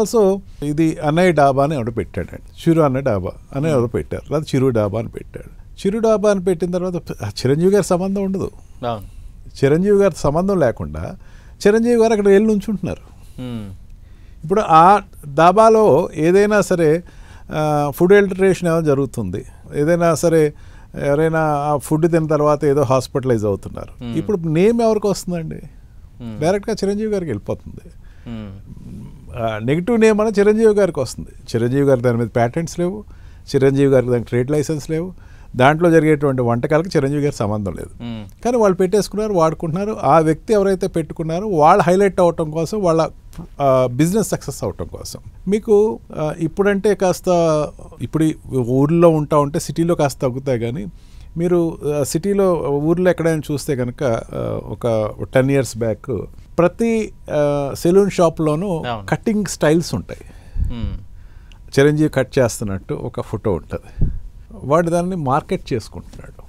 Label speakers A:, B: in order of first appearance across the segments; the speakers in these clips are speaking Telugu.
A: ఆల్సో ఇది అన్నయ్య డాబా అని ఎవడో పెట్టాడు. చిరు అన్న డాబా అని ఎవరో పెట్టారు, లేదా చిరు డాబా అని పెట్టాడు. చిరు డాబా అని పెట్టిన తర్వాత చిరంజీవి గారి సంబంధం ఉండదు. చిరంజీవి గారి సంబంధం లేకుండా చిరంజీవి గారు అక్కడ వెళ్ళి ఉంచుంటున్నారు. ఇప్పుడు ఆ డాబాలో ఏదైనా సరే ఫుడ్ అడల్టరేషన్ ఏమైనా జరుగుతుంది, ఏదైనా సరే ఎవరైనా ఆ ఫుడ్ తిన్న తర్వాత ఏదో హాస్పిటలైజ్ అవుతున్నారు. ఇప్పుడు నేమ్ ఎవరికి వస్తుందండి? డైరెక్ట్గా చిరంజీవి గారికి వెళ్ళిపోతుంది. నెగిటివ్ నేమ్ అని చిరంజీవి గారికి వస్తుంది. చిరంజీవి గారికి దాని మీద ప్యాటెంట్స్ లేవు, చిరంజీవి గారికి దానికి ట్రేడ్ లైసెన్స్ లేవు, దాంట్లో జరిగేటువంటి వంటకాలకు చిరంజీవి గారికి సంబంధం లేదు. కానీ వాళ్ళు పెట్టేసుకున్నారు, వాడుకుంటున్నారు. ఆ వ్యక్తి ఎవరైతే పెట్టుకున్నారో వాళ్ళు హైలైట్ అవ్వటం కోసం, వాళ్ళ బిజినెస్ సక్సెస్ అవటం కోసం. మీకు ఇప్పుడంటే కాస్త ఇప్పుడు ఊర్లో ఉంటా ఉంటే సిటీలో కాస్త తగ్గుతాయి. కానీ మీరు సిటీలో ఊర్లో ఎక్కడైనా చూస్తే కనుక ఒక 10 years బ్యాక్ ప్రతి సెలూన్ షాప్లోనూ కటింగ్ స్టైల్స్ ఉంటాయి. చిరంజీవి కట్ చేస్తున్నట్టు ఒక ఫోటో ఉంటుంది. వాడు దాన్ని మార్కెట్ చేసుకుంటున్నాడు,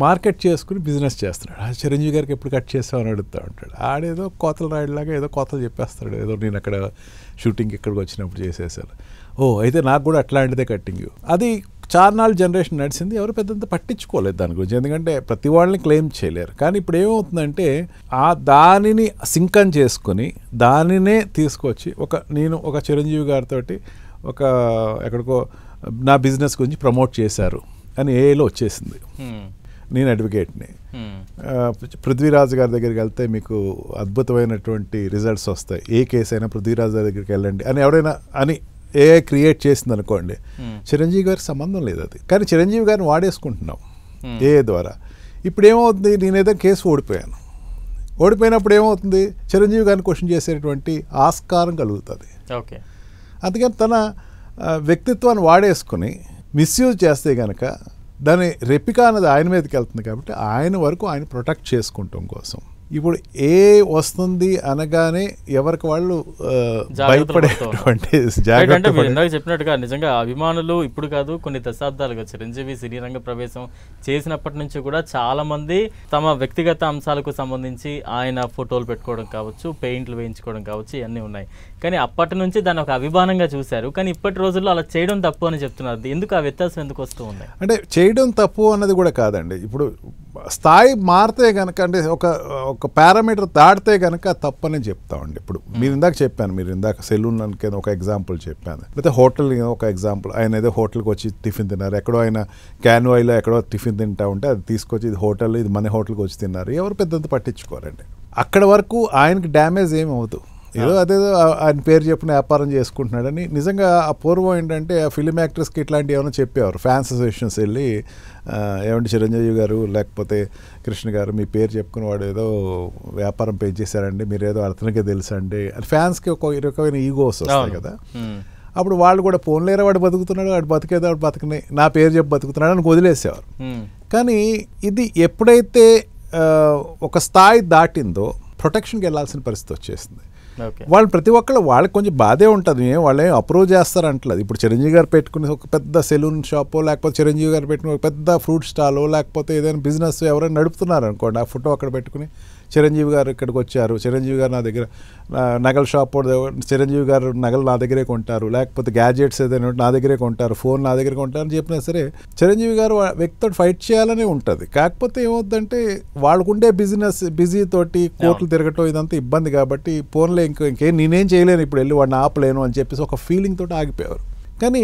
A: మార్కెట్ చేసుకుని బిజినెస్ చేస్తున్నాడు. చిరంజీవి గారికి ఎప్పుడు కట్ చేస్తామని అడుగుతూ ఉంటాడు. ఆడేదో కోతలు రాయలాగా ఏదో కోతలు చెప్పేస్తాడు, ఏదో నేను అక్కడ షూటింగ్కి ఇక్కడికి వచ్చినప్పుడు చేసేసాను. అయితే నాకు కూడా అట్లాంటిదే కట్టింగ్. అది చార్నాళ్ళు జనరేషన్ నడిచింది, ఎవరు పెద్దంత పట్టించుకోలేదు దాని గురించి, ఎందుకంటే ప్రతి వాళ్ళని క్లెయిమ్ చేయలేరు. కానీ ఇప్పుడు ఏమవుతుందంటే దానిని సింకన్ చేసుకొని దానినే తీసుకొచ్చి నేను ఒక చిరంజీవి గారితో ఎక్కడికో నా బిజినెస్ గురించి ప్రమోట్ చేశారు అని ఏలో వచ్చేసింది. నేను అడ్వకేట్ని. పృథ్వీరాజ్ గారి దగ్గరికి వెళ్తే మీకు అద్భుతమైనటువంటి రిజల్ట్స్ వస్తాయి, ఏ కేసు అయినా పృథ్వీరాజ్ గారి దగ్గరికి వెళ్ళండి అని ఎవడైనా అని ఏ క్రియేట్ చేసింది అనుకోండి, చిరంజీవి గారికి సంబంధం లేదు అది. కానీ చిరంజీవి గారిని వాడేసుకుంటున్నాం ఏ ద్వారా. ఇప్పుడు ఏమవుతుంది, నేనేదో కేసు ఓడిపోయినప్పుడు ఏమవుతుంది, చిరంజీవి గారిని క్వశ్చన్ చేసేటువంటి ఆస్కారం కలుగుతుంది. అందుకని తన వ్యక్తిత్వాన్ని వాడేసుకుని మిస్యూజ్ చేస్తే కనుక దాని రెప్లికా అన్నది ఆయన మీదకి వెళ్తుంది. కాబట్టి ఆయన వరకు ఆయన ప్రొటెక్ట్ చేసుకుంటాం కోసం ఇప్పుడు వస్తుంది అనగానే ఎవరికి వాళ్ళు భయపడేటువంటి
B: జాగ్రత్త చెప్పినట్టుగా నిజంగా అభిమానులు ఇప్పుడు కాదు కొన్ని దశాబ్దాలుగా చిరంజీవి సినీ రంగ ప్రవేశం చేసినప్పటి నుంచి కూడా చాలా మంది తమ వ్యక్తిగత అంశాలకు సంబంధించి ఆయన ఫోటోలు పెట్టుకోవడం కావచ్చు, పెయింట్లు వేయించుకోవడం కావచ్చు, ఇవన్నీ ఉన్నాయి. కానీ అప్పటి నుంచి దాన్ని ఒక అభిమానంగా చూశారు. కానీ ఇప్పటి రోజుల్లో అలా చేయడం తప్పు అని చెప్తున్నారు. ఎందుకు ఆ వ్యత్యాసం ఎందుకు వస్తూ ఉంది?
A: అంటే చేయడం తప్పు అన్నది కూడా కాదండి. ఇప్పుడు స్థాయి మారితే కనుక, అంటే ఒక పారామీటర్ దాటితే కనుక తప్పని చెప్తామండి. ఇప్పుడు మీరు ఇందాక చెప్పాను, మీరు ఇందాక సెలూన్ అని ఒక ఎగ్జాంపుల్ చెప్పాను, లేకపోతే హోటల్ ఒక ఎగ్జాంపుల్. ఆయన ఏదో హోటల్కి వచ్చి టిఫిన్ తిన్నారు, ఎక్కడో ఆయన క్యాన్వాయిలో ఎక్కడో టిఫిన్ తింటా ఉంటే అది తీసుకొచ్చి ఇది హోటల్, ఇది మన హోటల్కి వచ్చి తిన్నారు, ఎవరు పెద్దంత పట్టించుకోరండి. అక్కడ వరకు ఆయనకి డ్యామేజ్ ఏమి అవ్వదు. అదేదో ఆయన పేరు చెప్పిన వ్యాపారం చేసుకుంటున్నాడని. నిజంగా ఆ పూర్వం ఏంటంటే ఆ ఫిలిం యాక్టర్స్కి ఇట్లాంటివి ఏమైనా చెప్పేవారు, ఫ్యాన్స్ అసోసియేషన్స్ వెళ్ళి ఏమంటే చిరంజీవి గారు లేకపోతే కృష్ణ గారు మీ పేరు చెప్పుకుని వాడు ఏదో వ్యాపారం పెంచేశారండి, మీరు ఏదో అతనికే తెలుసండి అని ఫ్యాన్స్కి ఒక రకమైన ఈగోస్ వస్తాయి కదా. అప్పుడు వాళ్ళు కూడా పోన్లేరా వాడు బతుకుతున్నాడు, వాడు బతికేదో వాడు బతకని, నా పేరు చెప్పి బతుకుతున్నాడు అని వదిలేసేవారు. కానీ ఇది ఎప్పుడైతే ఒక స్థాయి దాటిందో ప్రొటెక్షన్కి వెళ్ళాల్సిన పరిస్థితి వచ్చేసింది. వాళ్ళు ప్రతి ఒక్కళ్ళు వాళ్ళకి కొంచెం బాధే ఉంటుంది, వాళ్ళు ఏం అప్రూవ్ చేస్తారంటలేదు. ఇప్పుడు చిరంజీవి గారు పెట్టుకుని ఒక పెద్ద సెలూన్ షాపో, లేకపోతే చిరంజీవి గారు పెట్టుకుని ఒక పెద్ద ఫ్రూట్ స్టాలో, లేకపోతే ఏదైనా బిజినెస్ ఎవరైనా నడుపుతున్నారు అనుకోండి, ఆ ఫోటో అక్కడ పెట్టుకుని చిరంజీవి గారు ఇక్కడికి వచ్చారు, చిరంజీవి గారు నా దగ్గర నగల షాప్, చిరంజీవి గారు నగలు నా దగ్గరే కొంటారు, లేకపోతే గ్యాజెట్స్ ఏదైనా నా దగ్గరే కొంటారు, ఫోన్ నా దగ్గర కొంటారు అని చెప్పినా సరే చిరంజీవి గారు వ్యక్తితో ఫైట్ చేయాలనే ఉంటుంది. కాకపోతే ఏమవుతుందంటే వాళ్ళకుండే బిజీ తోటి కోర్టులు తిరగటం ఇదంతా ఇబ్బంది. కాబట్టి ఫోన్లో ఇంకేం నేనేం చేయలేను, ఇప్పుడు వెళ్ళి వాడిని ఆపలేను అని చెప్పేసి ఒక ఫీలింగ్ తోటి ఆగిపోయారు. కానీ